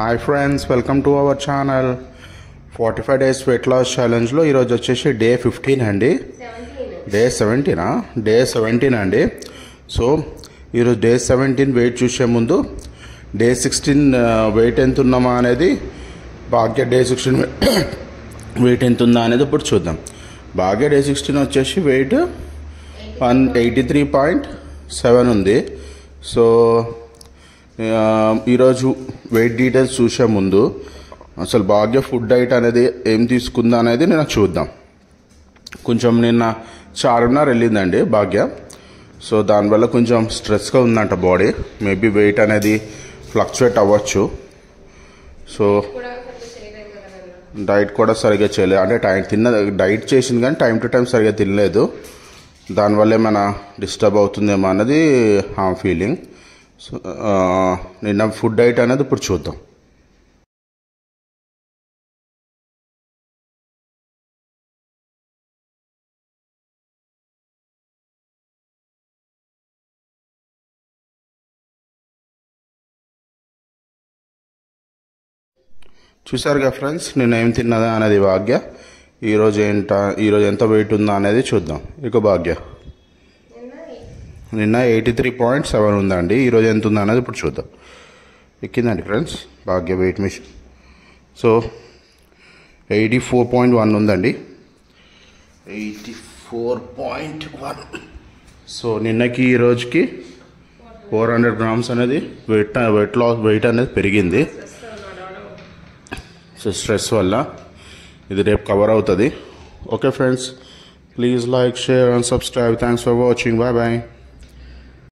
Hi friends, welcome to our channel. 45 days weight loss ఛాలెంజ్లో ఈరోజు వచ్చేసి డే 15 అండి. డే 17 అండి. సో ఈరోజు డే 17 వెయిట్ చూసే ముందు డే 16 వెయిట్ ఎంత ఉన్నామా అనేది, భాగ్య డే 16 వెయిట్ ఎంత ఉందా అనేది ఇప్పుడు చూద్దాం. భాగ్య డే 16 వచ్చేసి వెయిట్ 183.7 ఉంది. సో ఈరోజు వెయిట్ డీటెయిల్స్ చూసే ముందు అసలు భాగ్య ఫుడ్ డైట్ అనేది ఏం తీసుకుందా అనేది నేను చూద్దాం. కొంచెం నిన్న చార్మినార్ వెళ్ళిందండి భాగ్య. సో దానివల్ల కొంచెం స్ట్రెస్గా ఉందంట బాడీ. మేబీ వెయిట్ అనేది ఫ్లక్చువేట్ అవ్వచ్చు. సో డైట్ కూడా సరిగ్గా చేయలేదు, అంటే డైట్ చేసింది కానీ టైం టు టైం సరిగ్గా తినలేదు. దానివల్ల ఏమైనా డిస్టర్బ్ అవుతుందేమో అన్నది ఆ ఫీలింగ్. సో నిన్న ఫుడ్ డైట్ అనేది ఇప్పుడు చూద్దాం. చూసారుగా ఫ్రెండ్స్, నిన్న ఏం తిన్నదా అనేది భాగ్య. ఈరోజు ఎంత వెయిట్ ఉందా అనేది చూద్దాం. ఇక భాగ్య నిన్న 83.7 ఉందండి. ఈరోజు ఎంత ఉందా అనేది ఇప్పుడు చూద్దాం. ఎక్కిందండి ఫ్రెండ్స్ భాగ్య వెయిట్ మిషన్. సో 84.1 ఉందండి. 84.1. సో నిన్నకి ఈ రోజుకి 400 grams అనేది వెయిట్ అనేది పెరిగింది. సో స్ట్రెస్ వల్ల ఇది రేపు కవర్ అవుతుంది. Okay friends, please like, share and subscribe. Thanks for watching. Bye bye.